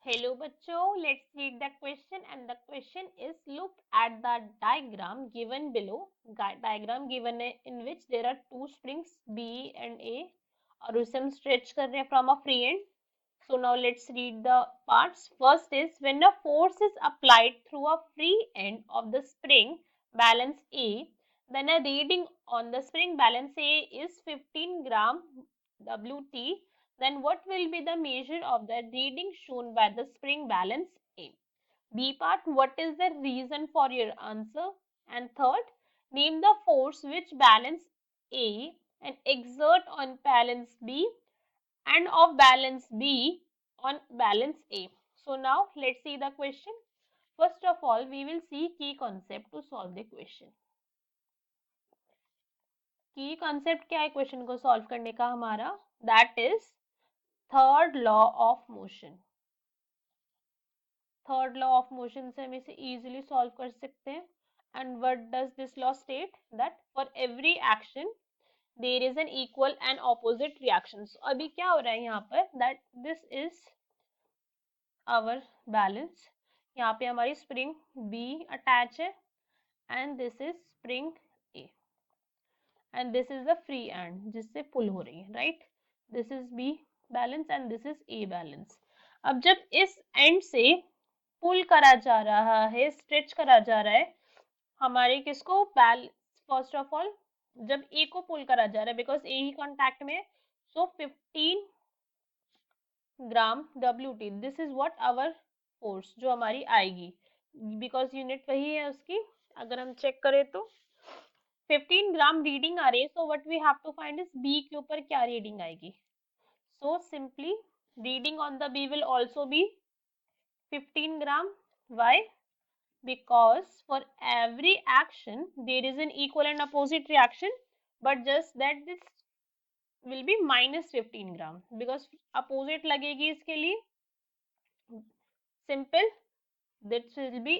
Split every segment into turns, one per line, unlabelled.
Hello बच्चों, let's read the question and the question is look at the diagram given below. Diagram given in which there are two springs B and A और उसे हम stretch कर रहे हैं from a free end. So now let's read the parts. First is when a force is applied through a free end of the spring balance A, then a reading on the spring balance A is 15 gram Wt. Then what will be the measure of the reading shown by the spring balance A? B part, what is the reason for your answer? And third, name the force which balance A and exert on balance B and of balance B on balance A. So now let's see the question. First of all, we will see key concept to solve the question. Key concept क्या है question को solve करने का हमारा? That is third law of motion. Third law of motion से हम इसे easily solve कर सकते हैं. And what does this law state? That for every action there is an equal and opposite reaction. अभी क्या हो रहा है यहाँ पर? That this is our balance. यहाँ पे हमारी स्प्रिंग B अटैच है and this is spring A and this is the free end जिससे पुल हो रही है, right? This is B balance and this is A balance. अब जब इस एंड से पुल करा जा रहा है, स्ट्रेच करा जा रहा है हमारे किसको? फर्स्ट ऑफ ऑल जब ए को पुल करा जा रहा है बिकॉज ए ही कांटेक्ट में, so 15 gram WT, this is what our force जो हमारी आएगी बिकॉज यूनिट वही है उसकी. अगर हम चेक करें तो 15 ग्राम रीडिंग आ रही है. So what we have to find is B के ऊपर क्या रीडिंग आएगी. So simply reading on the B will also be 15 gram. Why? Because for every action there is an equal and opposite reaction, but just that this will be minus 15 gram because opposite लगेगी इसके लिए. Simple. That will be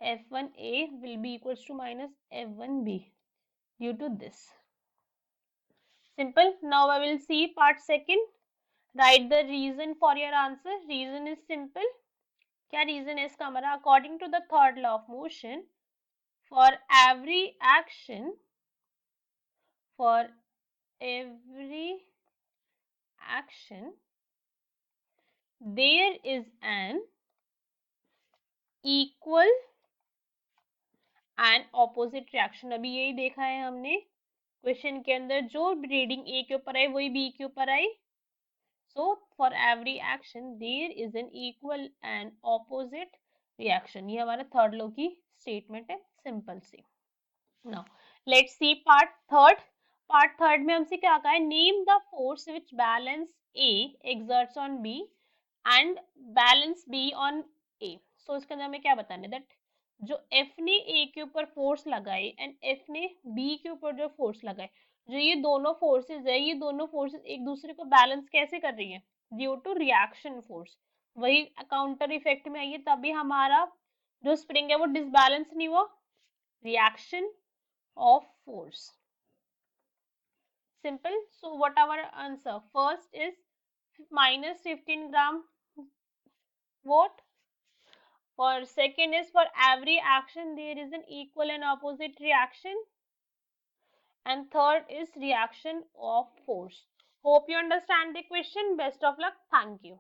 F1A will be equals to minus F1B due to this. Simple. Now I will see part second. Write the reason for your answer. Reason is simple. क्या reason है इसका हमारा? According to the third law of motion for every action there is an equal and opposite reaction. अभी यही देखा है हमने question के अंदर, जो रीडिंग ए के ऊपर आई वही बी के ऊपर आई. So for every action there is an equal and opposite reaction. ये हमारा थर्ड लॉ की स्टेटमेंट है, सिंपल सी. Now let's see part third. Part third में हमसे क्या कहा है? Name the force which balance A exerts on B and balance B on A. So इसके अंदर हमें क्या बताना है? That जो F ने A के ऊपर फोर्स लगाई एंड F ने B के ऊपर जो फोर्स लगाई, जो ये दोनों फोर्सेस है, ये दोनों फोर्सेस एक दूसरे को बैलेंस कैसे कर रही है? Due to reaction force. वही काउंटर इफेक्ट में आइए तभी हमारा जो स्प्रिंग है वो डिसबैलेंस नहीं हुआ. Reaction of force. Simple. So what our answer? First is minus 15 gram what? For second is for every action there is an equal and opposite reaction. And third is reaction of force. Hope you understand the question. Best of luck. Thank you.